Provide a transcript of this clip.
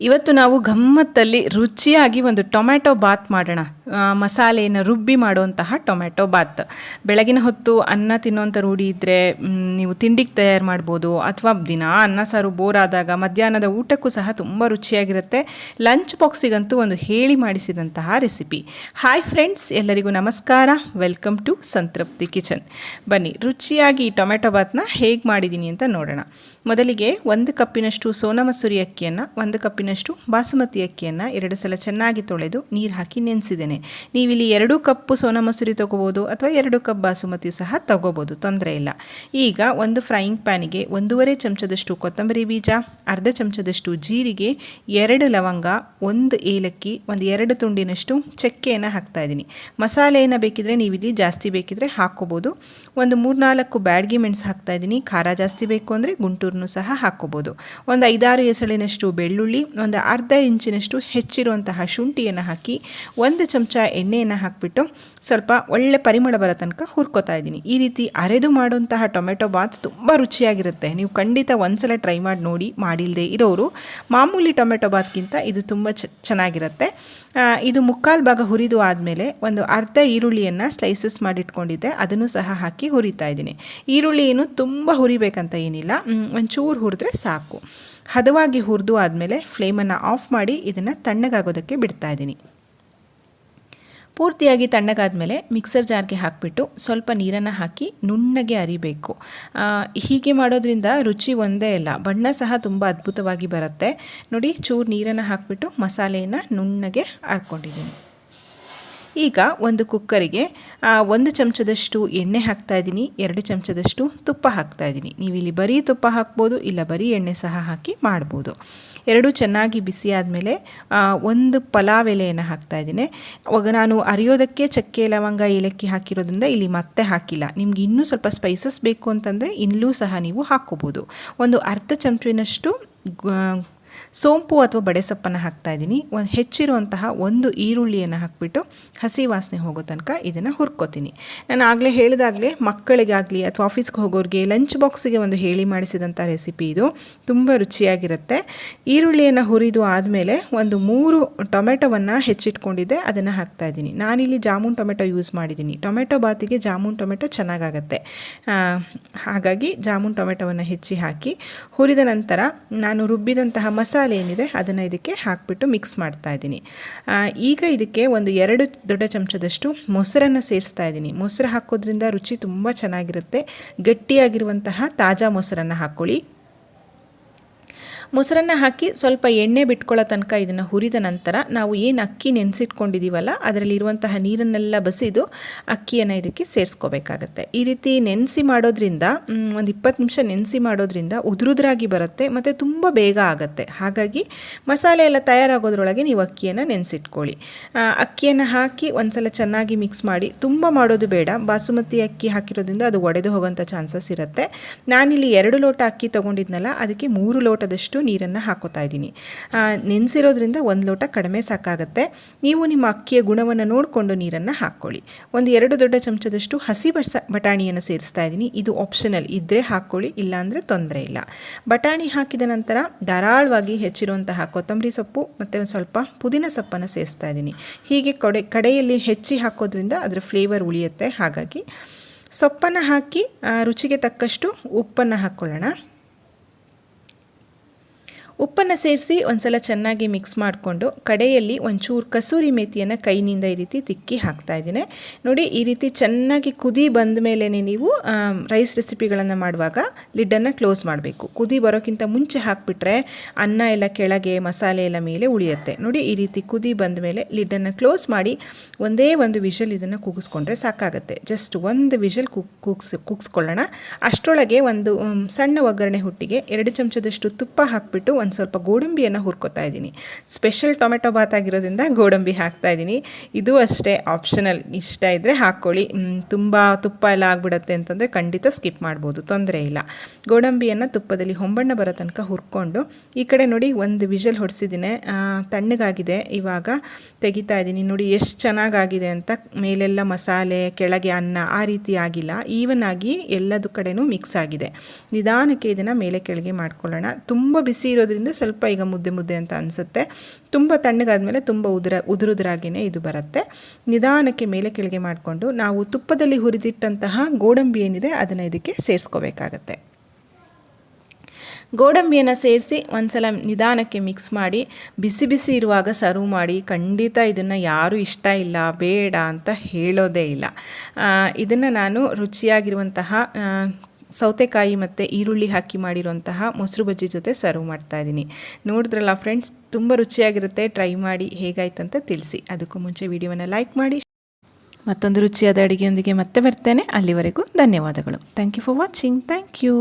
ಇವತ್ತು ನಾವು ಗಮ್ಮತ್ತಲ್ಲಿ ರುಚಿಯಾಗಿ ಒಂದು ಟೊಮ್ಯಾಟೊ ಬಾತ್ ಮಾಡೋಣ. ಮಸಾಲೆಯನ್ನು ರುಬ್ಬಿ ಮಾಡುವಂತಹ ಟೊಮ್ಯಾಟೊ ಬಾತ್. ಬೆಳಗಿನ ಹೊತ್ತು ಅನ್ನ ತಿನ್ನುವಂಥ ರೂಢಿ ಇದ್ದರೆ ನೀವು ತಿಂಡಿಗೆ ತಯಾರು ಮಾಡ್ಬೋದು, ಅಥವಾ ದಿನ ಅನ್ನ ಸಾರು ಬೋರ್ ಆದಾಗ ಮಧ್ಯಾಹ್ನದ ಊಟಕ್ಕೂ ಸಹ ತುಂಬ ರುಚಿಯಾಗಿರುತ್ತೆ. ಲಂಚ್ ಬಾಕ್ಸಿಗಂತೂ ಒಂದು ಹೇಳಿ ಮಾಡಿಸಿದಂತಹ ರೆಸಿಪಿ. ಹಾಯ್ ಫ್ರೆಂಡ್ಸ್, ಎಲ್ಲರಿಗೂ ನಮಸ್ಕಾರ. ವೆಲ್ಕಮ್ ಟು ಸಂತೃಪ್ತಿ ಕಿಚನ್. ಬನ್ನಿ ರುಚಿಯಾಗಿ ಈ ಟೊಮ್ಯಾಟೊ ಬಾತ್ನ ಹೇಗೆ ಮಾಡಿದ್ದೀನಿ ಅಂತ ನೋಡೋಣ. ಮೊದಲಿಗೆ 1 ಕಪ್ಪಿನಷ್ಟು ಸೋನಾ ಮಸೂರಿ ಅಕ್ಕಿಯನ್ನು, 1 ಕಪ್ಪಿನಷ್ಟು ಬಾಸುಮತಿ ಅಕ್ಕಿಯನ್ನು 2 ಸಲ ಚೆನ್ನಾಗಿ ತೊಳೆದು ನೀರು ಹಾಕಿ ನೆನೆಸಿದ್ದೇನೆ. ನೀವಿಲ್ಲಿ 2 ಕಪ್ಪು ಸೋನಾ ಮಸೂರಿ ತೊಗೋಬೋದು ಅಥವಾ 2 ಕಪ್ ಬಾಸುಮತಿ ಸಹ ತೊಗೋಬೋದು, ತೊಂದರೆ ಇಲ್ಲ. ಈಗ ಒಂದು ಫ್ರೈಯಿಂಗ್ ಪ್ಯಾನಿಗೆ 1.5 ಚಮಚದಷ್ಟು ಕೊತ್ತಂಬರಿ ಬೀಜ, ಅರ್ಧ ಚಮಚದಷ್ಟು ಜೀರಿಗೆ, 2 ಲವಂಗ, 1 ಏಲಕ್ಕಿ, 2 ತುಂಡಿನಷ್ಟು ಚಕ್ಕೆಯನ್ನು ಹಾಕ್ತಾಯಿದ್ದೀನಿ. ಮಸಾಲೆಯನ್ನು ಬೇಕಿದ್ರೆ ನೀವಿಲ್ಲಿ ಜಾಸ್ತಿ ಬೇಕಿದ್ರೆ ಹಾಕ್ಕೋಬೋದು. 3-4 ಬ್ಯಾಡಗಿ ಮೆಣಸು ಹಾಕ್ತಾಯಿದ್ದೀನಿ. ಖಾರ ಜಾಸ್ತಿ ಬೇಕು ಅಂದರೆ ಗುಂಟೂರು ಸಹ ಹಾಕೋಬಹುದು. 5-6 ಎಸಳಿನಷ್ಟು ಬೆಳ್ಳುಳ್ಳಿ, ಅರ್ಧ ಇಂಚಿನಷ್ಟು ಹೆಚ್ಚಿರುವಂತಹ ಶುಂಠಿಯನ್ನು ಹಾಕಿ 1 ಚಮಚ ಎಣ್ಣೆಯನ್ನು ಹಾಕಿಬಿಟ್ಟು ಸ್ವಲ್ಪ ಒಳ್ಳೆ ಪರಿಮಳ ಬರೋ ತನಕ ಹುರ್ಕೋತಾ ಇದ್ದೀನಿ. ಈ ರೀತಿ ಅರೆದು ಮಾಡುವಂತಹ ಟೊಮೆಟೊ ಬಾತ್ ತುಂಬ ರುಚಿಯಾಗಿರುತ್ತೆ. ನೀವು ಖಂಡಿತ ಒಂದ್ಸಲ ಟ್ರೈ ಮಾಡಿ ನೋಡಿ. ಮಾಡಿಲ್ಲದೆ ಇರೋರು ಮಾಮೂಲಿ ಟೊಮೆಟೊ ಬಾತ್ಗಿಂತ ಇದು ತುಂಬ ಚೆನ್ನಾಗಿರುತ್ತೆ. ಇದು 1/4 ಭಾಗ ಹುರಿದು ಆದಮೇಲೆ ಅರ್ಧ ಈರುಳ್ಳಿಯನ್ನು ಸ್ಲೈಸಸ್ ಮಾಡಿಟ್ಕೊಂಡಿದ್ದೆ, ಅದನ್ನು ಸಹ ಹಾಕಿ ಹುರಿತಾ ಇದ್ದೀನಿ. ಈರುಳ್ಳಿ ಏನು ತುಂಬ ಹುರಿಬೇಕಂತ ಏನಿಲ್ಲ, ಒಂಚೂರು ಹುರಿದ್ರೆ ಸಾಕು. ಹದವಾಗಿ ಹುರಿದು ಆದಮೇಲೆ ಫ್ಲೇಮನ್ನು ಆಫ್ ಮಾಡಿ ಇದನ್ನು ತಣ್ಣಗಾಗೋದಕ್ಕೆ ಬಿಡ್ತಾ ಇದ್ದೀನಿ. ಪೂರ್ತಿಯಾಗಿ ತಣ್ಣಗಾದ್ಮೇಲೆ ಮಿಕ್ಸರ್ ಜಾರ್ಗೆ ಹಾಕಿಬಿಟ್ಟು ಸ್ವಲ್ಪ ನೀರನ್ನು ಹಾಕಿ ನುಣ್ಣಗೆ ಅರಿಬೇಕು. ಹೀಗೆ ಮಾಡೋದ್ರಿಂದ ರುಚಿ ಒಂದೇ ಇಲ್ಲ, ಬಣ್ಣ ಸಹ ತುಂಬ ಅದ್ಭುತವಾಗಿ ಬರುತ್ತೆ. ನೋಡಿ, ಚೂರು ನೀರನ್ನು ಹಾಕಿಬಿಟ್ಟು ಮಸಾಲೆಯನ್ನು ನುಣ್ಣಗೆ ಅರ್ಕೊಂಡಿದ್ದೀನಿ. ಈಗ ಒಂದು ಕುಕ್ಕರಿಗೆ 1 ಚಮಚದಷ್ಟು ಎಣ್ಣೆ ಹಾಕ್ತಾಯಿದ್ದೀನಿ, 2 ಚಮಚದಷ್ಟು ತುಪ್ಪ ಹಾಕ್ತಾಯಿದ್ದೀನಿ. ನೀವಿಲ್ಲಿ ಬರೀ ತುಪ್ಪ ಹಾಕ್ಬೋದು, ಇಲ್ಲ ಬರೀ ಎಣ್ಣೆ ಸಹ ಹಾಕಿ ಮಾಡ್ಬೋದು. 2 ಚೆನ್ನಾಗಿ ಬಿಸಿ ಆದಮೇಲೆ 1 ಪಲಾವ್ ಎಲೆಯನ್ನು ಹಾಕ್ತಾಯಿದ್ದೀನಿ. ಅವಾಗ ನಾನು ಅರಿಯೋದಕ್ಕೆ ಚಕ್ಕೆ, ಲವಂಗ, ಏಲಕ್ಕಿ ಹಾಕಿರೋದ್ರಿಂದ ಇಲ್ಲಿ ಮತ್ತೆ ಹಾಕಿಲ್ಲ. ನಿಮ್ಗೆ ಇನ್ನೂ ಸ್ವಲ್ಪ ಸ್ಪೈಸಸ್ ಬೇಕು ಅಂತಂದರೆ ಇಲ್ಲೂ ಸಹ ನೀವು ಹಾಕ್ಕೋಬೋದು. ಅರ್ಧ ಚಮಚನಷ್ಟು ಸೋಂಪು ಅಥವಾ ಬಡೆಸೊಪ್ಪನ್ನು ಹಾಕ್ತಾಯಿದ್ದೀನಿ. ಹೆಚ್ಚಿರುವಂತಹ 1 ಈರುಳ್ಳಿಯನ್ನು ಹಾಕಿಬಿಟ್ಟು ಹಸಿ ವಾಸನೆ ಹೋಗೋ ತನಕ ಇದನ್ನು ಹುರ್ಕೋತೀನಿ. ನಾನು ಆಗಲೇ ಹೇಳಿದಾಗಲೇ ಮಕ್ಕಳಿಗಾಗಲಿ ಅಥವಾ ಆಫೀಸ್ಗೆ ಹೋಗೋರಿಗೆ ಲಂಚ್ ಬಾಕ್ಸಿಗೆ ಒಂದು ಹೇಳಿ ಮಾಡಿಸಿದಂಥ ರೆಸಿಪಿ ಇದು. ತುಂಬ ರುಚಿಯಾಗಿರುತ್ತೆ. ಈರುಳ್ಳಿಯನ್ನು ಹುರಿದು ಆದಮೇಲೆ 3 ಟೊಮೆಟೊವನ್ನು ಹೆಚ್ಚಿಟ್ಕೊಂಡಿದ್ದೆ, ಅದನ್ನು ಹಾಕ್ತಾಯಿದ್ದೀನಿ. ನಾನಿಲ್ಲಿ ಜಾಮೂನ್ ಟೊಮೆಟೊ ಯೂಸ್ ಮಾಡಿದ್ದೀನಿ. ಟೊಮೆಟೊ ಬಾತಿಗೆ ಜಾಮೂನ್ ಟೊಮೆಟೊ ಚೆನ್ನಾಗಾಗತ್ತೆ, ಹಾಗಾಗಿ ಜಾಮೂನ್ ಟೊಮೆಟೊವನ್ನು ಹೆಚ್ಚಿ ಹಾಕಿ ಹುರಿದ ನಂತರ ನಾನು ರುಬ್ಬಿದಂತಹ ಮಸಾಲೆ ಏನಿದೆ ಅದನ್ನು ಇದಕ್ಕೆ ಹಾಕಿಬಿಟ್ಟು ಮಿಕ್ಸ್ ಮಾಡ್ತಾ ಇದ್ದೀನಿ. ಈಗ ಇದಕ್ಕೆ 2 ದೊಡ್ಡ ಚಮಚದಷ್ಟು ಮೊಸರನ್ನು ಸೇರಿಸ್ತಾ ಇದ್ದೀನಿ. ಮೊಸರು ಹಾಕೋದ್ರಿಂದ ರುಚಿ ತುಂಬ ಚೆನ್ನಾಗಿರುತ್ತೆ. ಗಟ್ಟಿಯಾಗಿರುವಂತಹ ತಾಜಾ ಮೊಸರನ್ನು ಹಾಕ್ಕೊಳ್ಳಿ. ಮೊಸರನ್ನು ಹಾಕಿ ಸ್ವಲ್ಪ ಎಣ್ಣೆ ಬಿಟ್ಕೊಳ್ಳೋ ತನಕ ಇದನ್ನು ಹುರಿದ ನಂತರ ನಾವು ಏನು ಅಕ್ಕಿ ನೆನೆಸಿಟ್ಕೊಂಡಿದ್ದೀವಲ್ಲ ಅದರಲ್ಲಿರುವಂತಹ ನೀರನ್ನೆಲ್ಲ ಬಸಿದು ಅಕ್ಕಿಯನ್ನು ಇದಕ್ಕೆ ಸೇರಿಸ್ಕೋಬೇಕಾಗತ್ತೆ. ಈ ರೀತಿ ನೆನೆಸಿ ಮಾಡೋದ್ರಿಂದ 20 ನಿಮಿಷ ನೆನೆಸಿ ಮಾಡೋದ್ರಿಂದ ಉದುರುದ್ರಾಗಿ ಬರುತ್ತೆ ಮತ್ತು ತುಂಬ ಬೇಗ ಆಗುತ್ತೆ. ಹಾಗಾಗಿ ಮಸಾಲೆ ಎಲ್ಲ ತಯಾರಾಗೋದ್ರೊಳಗೆ ನೀವು ಅಕ್ಕಿಯನ್ನು ನೆನೆಸಿಟ್ಕೊಳ್ಳಿ. ಅಕ್ಕಿಯನ್ನು ಹಾಕಿ ಒಂದ್ಸಲ ಚೆನ್ನಾಗಿ ಮಿಕ್ಸ್ ಮಾಡಿ. ತುಂಬ ಮಾಡೋದು ಬೇಡ, ಬಾಸುಮತಿ ಅಕ್ಕಿ ಹಾಕಿರೋದ್ರಿಂದ ಅದು ಒಡೆದು ಹೋಗೋಂಥ ಚಾನ್ಸಸ್ ಇರುತ್ತೆ. ನಾನಿಲ್ಲಿ 2 ಲೋಟ ಅಕ್ಕಿ ತೊಗೊಂಡಿದ್ನಲ್ಲ, ಅದಕ್ಕೆ 3 ಲೋಟದಷ್ಟು ನೀರನ್ನು ಹಾಕೋತಾ ಇದ್ದೀನಿ. ನೆನೆಸಿರೋದ್ರಿಂದ 1 ಲೋಟ ಕಡಿಮೆ ಸಾಕಾಗುತ್ತೆ. ನೀವು ನಿಮ್ಮ ಅಕ್ಕಿಯ ಗುಣವನ್ನು ನೋಡಿಕೊಂಡು ನೀರನ್ನು ಹಾಕ್ಕೊಳ್ಳಿ. 2 ದೊಡ್ಡ ಚಮಚದಷ್ಟು ಹಸಿ ಬಟಾಣಿಯನ್ನು ಸೇರಿಸ್ತಾ ಇದ್ದೀನಿ. ಇದು ಆಪ್ಷನಲ್, ಇದ್ದರೆ ಹಾಕ್ಕೊಳ್ಳಿ, ಇಲ್ಲಾಂದರೆ ತೊಂದರೆ ಇಲ್ಲ. ಬಟಾಣಿ ಹಾಕಿದ ನಂತರ ಧಾರಾಳವಾಗಿ ಹೆಚ್ಚಿರುವಂತಹ ಕೊತ್ತಂಬರಿ ಸೊಪ್ಪು ಮತ್ತು ಸ್ವಲ್ಪ ಪುದೀನ ಸೊಪ್ಪನ್ನು ಸೇರಿಸ್ತಾ ಇದ್ದೀನಿ. ಹೀಗೆ ಕಡೆಯಲ್ಲಿ ಹೆಚ್ಚಿ ಹಾಕೋದ್ರಿಂದ ಅದರ ಫ್ಲೇವರ್ ಉಳಿಯುತ್ತೆ. ಹಾಗಾಗಿ ಸೊಪ್ಪನ್ನು ಹಾಕಿ ರುಚಿಗೆ ತಕ್ಕಷ್ಟು ಉಪ್ಪನ್ನು ಹಾಕ್ಕೊಳ್ಳೋಣ. ಉಪ್ಪನ್ನು ಸೇರಿಸಿ ಒಂದ್ಸಲ ಚೆನ್ನಾಗಿ ಮಿಕ್ಸ್ ಮಾಡಿಕೊಂಡು ಕಡೆಯಲ್ಲಿ ಒಂಚೂರು ಕಸೂರಿ ಮೇಥಿಯನ್ನು ಕೈನಿಂದ ಈ ರೀತಿ ತಿಕ್ಕಿ ಹಾಕ್ತಾ ಇದ್ದೀನಿ. ನೋಡಿ, ಈ ರೀತಿ ಚೆನ್ನಾಗಿ ಕುದಿ ಬಂದ ಮೇಲೆ ನೀವು ರೈಸ್ ರೆಸಿಪಿಗಳನ್ನು ಮಾಡುವಾಗ ಲಿಡ್ಡನ್ನು ಕ್ಲೋಸ್ ಮಾಡಬೇಕು. ಕುದಿ ಬರೋಕ್ಕಿಂತ ಮುಂಚೆ ಹಾಕಿಬಿಟ್ರೆ ಅನ್ನ ಎಲ್ಲ ಕೆಳಗೆ, ಮಸಾಲೆ ಎಲ್ಲ ಮೇಲೆ ಉಳಿಯುತ್ತೆ. ನೋಡಿ, ಈ ರೀತಿ ಕುದಿ ಬಂದ ಮೇಲೆ ಲಿಡ್ಡನ್ನು ಕ್ಲೋಸ್ ಮಾಡಿ ಒಂದೇ ಒಂದು ವಿಷಲ್ ಇದನ್ನು ಕೂಗಿಸ್ಕೊಂಡ್ರೆ ಸಾಕಾಗುತ್ತೆ. ಜಸ್ಟ್ 1 ವಿಷಲ್ ಕೂಗಿಸ್ಕೊಳ್ಳೋಣ. ಅಷ್ಟರೊಳಗೆ ಒಂದು ಸಣ್ಣ ಒಗ್ಗರಣೆ ಹುಟ್ಟಿಗೆ 2 ಚಮಚದಷ್ಟು ತುಪ್ಪ ಹಾಕಿಬಿಟ್ಟು ಸ್ವಲ್ಪ ಗೋಡಂಬಿಯನ್ನು ಹುರ್ಕೋತಾ ಇದ್ದೀನಿ. ಸ್ಪೆಷಲ್ ಟೊಮೆಟೊ ಬಾತ್ ಆಗಿರೋದ್ರಿಂದ ಗೋಡಂಬಿ ಹಾಕ್ತಾ ಇದ್ದೀನಿ. ಇದು ಅಷ್ಟೇ ಆಪ್ಷನಲ್, ಇಷ್ಟ ಇದ್ದರೆ ಹಾಕ್ಕೊಳ್ಳಿ. ತುಂಬ ತುಪ್ಪ ಎಲ್ಲ ಆಗಿಬಿಡುತ್ತೆ ಅಂತಂದರೆ ಖಂಡಿತ ಸ್ಕಿಪ್ ಮಾಡ್ಬೋದು, ತೊಂದರೆ ಇಲ್ಲ. ಗೋಡಂಬಿಯನ್ನು ತುಪ್ಪದಲ್ಲಿ ಹೊಂಬಣ್ಣ ಬರೋ ತನಕ ಹುರ್ಕೊಂಡು ಈ ಕಡೆ ನೋಡಿ 1 ವಿಷಲ್ ಹೊಡಿಸಿದ್ದೀನಿ. ತಣ್ಣಗಾಗಿದೆ, ಇವಾಗ ತೆಗಿತಾ ಇದ್ದೀನಿ. ನೋಡಿ ಎಷ್ಟು ಚೆನ್ನಾಗಾಗಿದೆ ಅಂತ. ಮೇಲೆಲ್ಲ ಮಸಾಲೆ, ಕೆಳಗೆ ಅನ್ನ ಆ ರೀತಿ ಆಗಿಲ್ಲ, ಈವನ್ ಆಗಿ ಎಲ್ಲದ ಕಡೆನೂ ಮಿಕ್ಸ್ ಆಗಿದೆ. ನಿಧಾನಕ್ಕೆ ಇದನ್ನು ಮೇಲೆ ಕೆಳಗೆ ಮಾಡ್ಕೊಳ್ಳೋಣ. ತುಂಬ ಬಿಸಿ ಇರೋದ್ರಿಂದ ಹಾಕೋದ್ರಿಂದ ಸ್ವಲ್ಪ ಈಗ ಮುದ್ದೆ ಮುದ್ದೆ ಅಂತ ಅನಿಸುತ್ತೆ. ತುಂಬ ತಣ್ಣಗಾದ್ಮೇಲೆ ತುಂಬ ಉದುರುದ್ರಾಗಿಯೇ ಇದು ಬರುತ್ತೆ. ನಿಧಾನಕ್ಕೆ ಮೇಲೆ ಕೆಳಗೆ ಮಾಡಿಕೊಂಡು ನಾವು ತುಪ್ಪದಲ್ಲಿ ಹುರಿದಿಟ್ಟಂತಹ ಗೋಡಂಬಿ ಏನಿದೆ ಅದನ್ನು ಇದಕ್ಕೆ ಸೇರಿಸ್ಕೋಬೇಕಾಗತ್ತೆ. ಗೋಡಂಬಿಯನ್ನು ಸೇರಿಸಿ ಒಂದ್ಸಲ ನಿಧಾನಕ್ಕೆ ಮಿಕ್ಸ್ ಮಾಡಿ ಬಿಸಿ ಬಿಸಿ ಇರುವಾಗ ಸರ್ವ್ ಮಾಡಿ. ಖಂಡಿತ ಇದನ್ನು ಯಾರೂ ಇಷ್ಟ ಇಲ್ಲ ಬೇಡ ಅಂತ ಹೇಳೋದೇ ಇಲ್ಲ. ಇದನ್ನು ನಾನು ರುಚಿಯಾಗಿರುವಂತಹ ಸೌತೆಕಾಯಿ ಮತ್ತು ಈರುಳ್ಳಿ ಹಾಕಿ ಮಾಡಿರುವಂತಹ ಮೊಸರು ಬಜ್ಜಿ ಜೊತೆ ಸರ್ವ್ ಮಾಡ್ತಾಯಿದ್ದೀನಿ. ನೋಡಿದ್ರಲ್ಲ ಫ್ರೆಂಡ್ಸ್, ತುಂಬ ರುಚಿಯಾಗಿರುತ್ತೆ. ಟ್ರೈ ಮಾಡಿ, ಹೇಗಾಯ್ತಂತ ತಿಳಿಸಿ. ಅದಕ್ಕೂ ಮುಂಚೆ ವಿಡಿಯೋವನ್ನು ಲೈಕ್ ಮಾಡಿ. ಮತ್ತೊಂದು ರುಚಿಯಾದ ಅಡುಗೆಯೊಂದಿಗೆ ಮತ್ತೆ ಬರ್ತೇನೆ. ಅಲ್ಲಿವರೆಗೂ ಧನ್ಯವಾದಗಳು. Thank you for watching. Thank you.